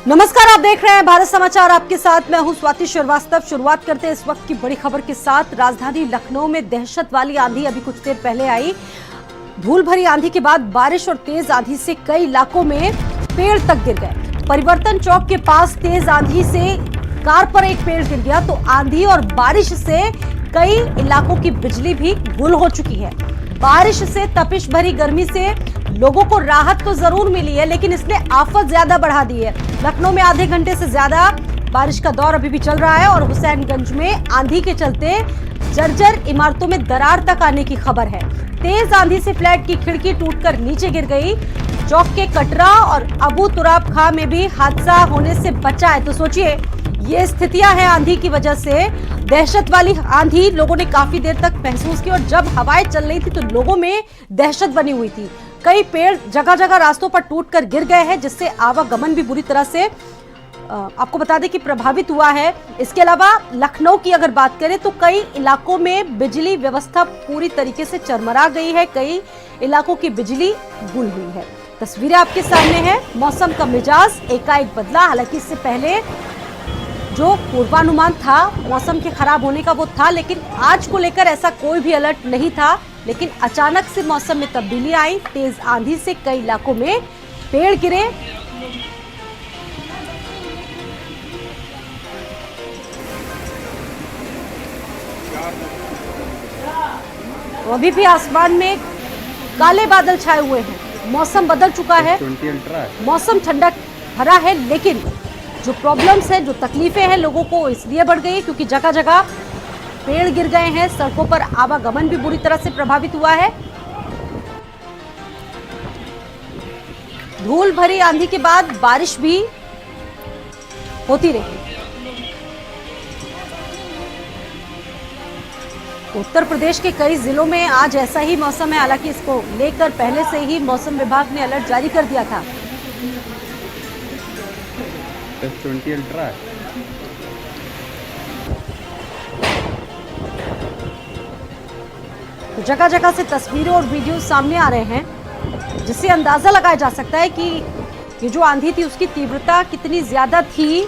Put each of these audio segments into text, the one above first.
नमस्कार, आप देख रहे हैं भारत समाचार। आपके साथ मैं हूं स्वाति श्रीवास्तव। शुरुआत करते हैं इस वक्त की बड़ी खबर के साथ। राजधानी लखनऊ में दहशत वाली आंधी अभी कुछ देर पहले आई। धूल भरी आंधी के बाद बारिश और तेज आंधी से कई इलाकों में पेड़ तक गिर गए। परिवर्तन चौक के पास तेज आंधी से कार पर एक पेड़ गिर गया तो आंधी और बारिश से कई इलाकों की बिजली भी गुल हो चुकी है। बारिश से तपिश भरी गर्मी से लोगों को राहत तो जरूर मिली है, लेकिन इसने आफत ज्यादा बढ़ा दी है। लखनऊ में आधे घंटे से ज्यादा बारिश का दौर अभी भी चल रहा है और हुसैनगंज में आंधी के चलते जर्जर इमारतों में दरार तक आने की खबर है। तेज आंधी से फ्लैट की खिड़की टूटकर नीचे गिर गई। चौक के कटरा और अबू तुराब खां में भी हादसा होने से बचा है। तो सोचिए, ये स्थितियां हैं आंधी की वजह से। दहशत वाली आंधी लोगों ने काफी देर तक महसूस की और जब हवाएं चल रही थी तो लोगों में दहशत बनी हुई थी। कई पेड़ जगह जगह रास्तों पर टूटकर गिर गए हैं, जिससे आवागमन भी बुरी तरह से आपको बता दें कि प्रभावित हुआ है। इसके अलावा लखनऊ की अगर बात करें तो कई इलाकों में बिजली व्यवस्था पूरी तरीके से चरमरा गई है। कई इलाकों की बिजली गुल हुई है। तस्वीरें आपके सामने हैं। मौसम का मिजाज एकाएक बदला। हालांकि इससे पहले जो पूर्वानुमान था मौसम के खराब होने का वो था, लेकिन आज को लेकर ऐसा कोई भी अलर्ट नहीं था। लेकिन अचानक से मौसम में तब्दीली आई। तेज आंधी से कई इलाकों में पेड़ गिरे। अभी भी आसमान में काले बादल छाए हुए हैं। मौसम बदल चुका है। मौसम ठंडक भरा है, लेकिन जो प्रॉब्लम्स है, जो तकलीफें हैं लोगों को इसलिए बढ़ गई क्योंकि जगह जगह पेड़ गिर गए हैं। सड़कों पर आवागमन भी बुरी तरह से प्रभावित हुआ है। धूल भरी आंधी के बाद बारिश भी होती रही। उत्तर प्रदेश के कई जिलों में आज ऐसा ही मौसम है। हालांकि इसको लेकर पहले से ही मौसम विभाग ने अलर्ट जारी कर दिया था। S20 अल्ट्रा तो जगह जगह से तस्वीरें और वीडियो सामने आ रहे हैं, जिससे अंदाजा लगाया जा सकता है कि ये जो आंधी थी उसकी तीव्रता कितनी ज्यादा थी।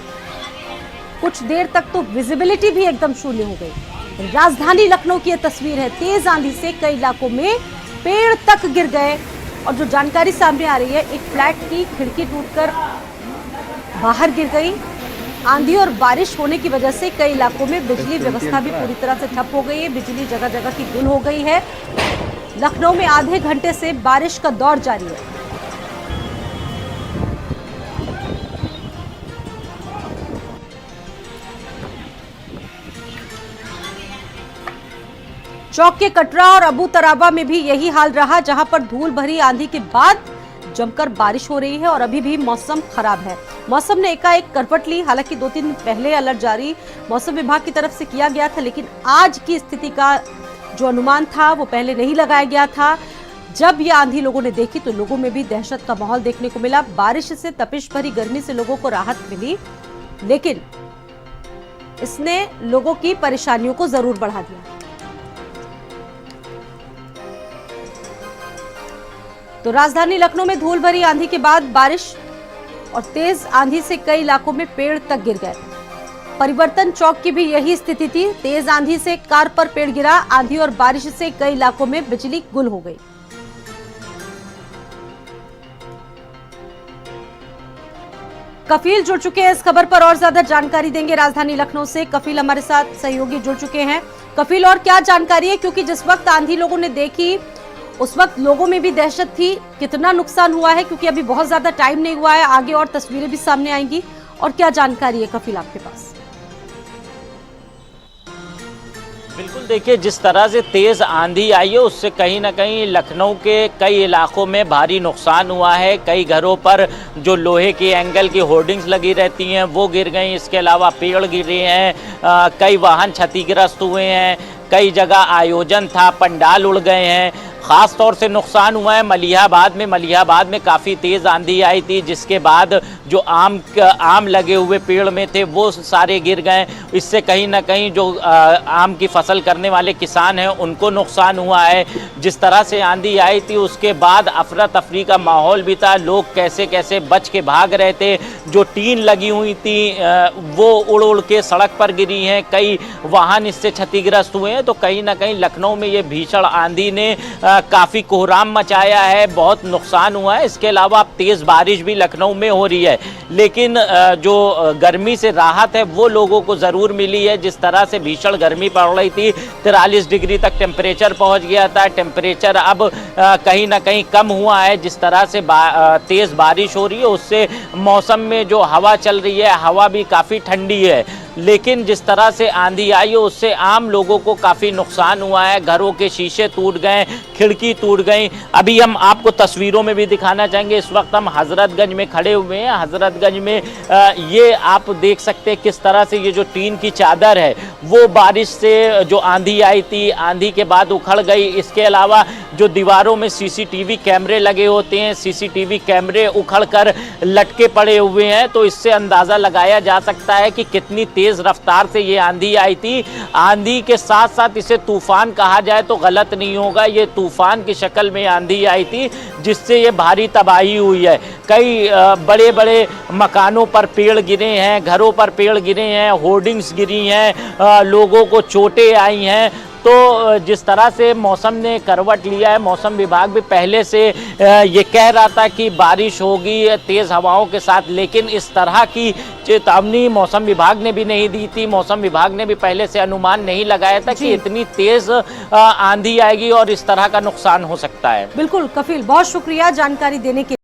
कुछ देर तक तो विजिबिलिटी भी एकदम शून्य हो गई। राजधानी लखनऊ की यह तस्वीर है। तेज आंधी से कई इलाकों में पेड़ तक गिर गए और जो जानकारी सामने आ रही है, एक फ्लैट की खिड़की टूटकर बाहर गिर गई। आंधी और बारिश होने की वजह से कई इलाकों में बिजली व्यवस्था भी पूरी तरह से ठप हो गई है। बिजली जगह जगह की गुल हो गई है। लखनऊ में आधे घंटे से बारिश का दौर जारी है। चौक के कटरा और अबू तराबा में भी यही हाल रहा, जहां पर धूल भरी आंधी के बाद जमकर बारिश हो रही है और अभी भी मौसम खराब है। मौसम ने एकाएक करवट ली। हालांकि 2-3 दिन पहले अलर्ट जारी मौसम विभाग की तरफ से किया गया था, लेकिन आज की स्थिति का जो अनुमान था वो पहले नहीं लगाया गया था। जब ये आंधी लोगों ने देखी तो लोगों में भी दहशत का माहौल देखने को मिला। बारिश से तपिश भरी गर्मी से लोगों को राहत मिली, लेकिन इसने लोगों की परेशानियों को जरूर बढ़ा दिया। तो राजधानी लखनऊ में धूल भरी आंधी के बाद बारिश और तेज आंधी से कई इलाकों में पेड़ तक गिर गए। परिवर्तन चौक की भी यही स्थिति थी। तेज आंधी से कार पर पेड़ गिरा। आंधी और बारिश से कई इलाकों में बिजली गुल हो गई। कफील जुड़ चुके हैं इस खबर पर और ज्यादा जानकारी देंगे। राजधानी लखनऊ से कफील हमारे साथ सहयोगी जुड़ चुके हैं। कफील, और क्या जानकारी है, क्योंकि जिस वक्त आंधी लोगों ने देखी उस वक्त लोगों में भी दहशत थी। कितना नुकसान हुआ है, क्योंकि अभी बहुत ज्यादा टाइम नहीं हुआ है, आगे और तस्वीरें भी सामने आएंगी। और क्या जानकारी है कफील आपके पास? बिल्कुल, देखिए, जिस तरह से तेज आंधी आई है उससे कहीं ना कहीं लखनऊ के कई इलाकों में भारी नुकसान हुआ है। कई घरों पर जो लोहे की एंगल की होर्डिंग्स लगी रहती हैं वो गिर गई। इसके अलावा पेड़ गिरे हैं। कई वाहन क्षतिग्रस्त हुए हैं। कई जगह आयोजन था, पंडाल उड़ गए हैं। ख़ास तौर से नुकसान हुआ है मलिहाबाद में काफ़ी तेज़ आंधी आई थी, जिसके बाद जो आम लगे हुए पेड़ में थे वो सारे गिर गए। इससे कहीं ना कहीं जो आम की फसल करने वाले किसान हैं उनको नुकसान हुआ है। जिस तरह से आंधी आई थी उसके बाद अफरा तफरी का माहौल भी था, लोग कैसे कैसे बच के भाग रहे थे। जो टीन लगी हुई थी वो उड़ उड़ के सड़क पर गिरी हैं, कई वाहन इससे क्षतिग्रस्त हुए हैं। तो कहीं ना कहीं लखनऊ में ये भीषण आंधी ने काफ़ी कोहराम मचाया है, बहुत नुकसान हुआ है। इसके अलावा तेज़ बारिश भी लखनऊ में हो रही है, लेकिन जो गर्मी से राहत है वो लोगों को ज़रूर मिली है। जिस तरह से भीषण गर्मी पड़ रही थी, 43 डिग्री तक टेम्परेचर पहुंच गया था। टेम्परेचर अब कहीं ना कहीं कम हुआ है। जिस तरह से तेज़ बारिश हो रही है उससे मौसम में जो हवा चल रही है, हवा भी काफ़ी ठंडी है। लेकिन जिस तरह से आंधी आई है उससे आम लोगों को काफ़ी नुकसान हुआ है। घरों के शीशे टूट गए, खिड़की टूट गई। अभी हम आपको तस्वीरों में भी दिखाना चाहेंगे। इस वक्त हम हजरतगंज में खड़े हुए हैं। हजरतगंज में ये आप देख सकते हैं किस तरह से ये जो टीन की चादर है वो बारिश से जो आंधी आई थी, आंधी के बाद उखड़ गई। इसके अलावा जो दीवारों में सीसीटीवी कैमरे लगे होते हैं, सीसीटीवी कैमरे उखड़ कर लटके पड़े हुए हैं। तो इससे अंदाज़ा लगाया जा सकता है कि कितनी तेज़ रफ्तार से ये आंधी आई थी। आंधी के साथ साथ इसे तूफान कहा जाए तो गलत नहीं होगा। ये तूफान की शक्ल में आंधी आई थी जिससे ये भारी तबाही हुई है। कई बड़े बड़े मकानों पर पेड़ गिरे हैं, घरों पर पेड़ गिरे हैं, होर्डिंग्स गिरी हैं, लोगों को चोटें आई हैं। तो जिस तरह से मौसम ने करवट लिया है, मौसम विभाग भी पहले से ये कह रहा था कि बारिश होगी तेज़ हवाओं के साथ, लेकिन इस तरह की चेतावनी मौसम विभाग ने भी नहीं दी थी। मौसम विभाग ने भी पहले से अनुमान नहीं लगाया था कि इतनी तेज़ आंधी आएगी और इस तरह का नुकसान हो सकता है। बिल्कुल कफिल, बहुत शुक्रिया जानकारी देने के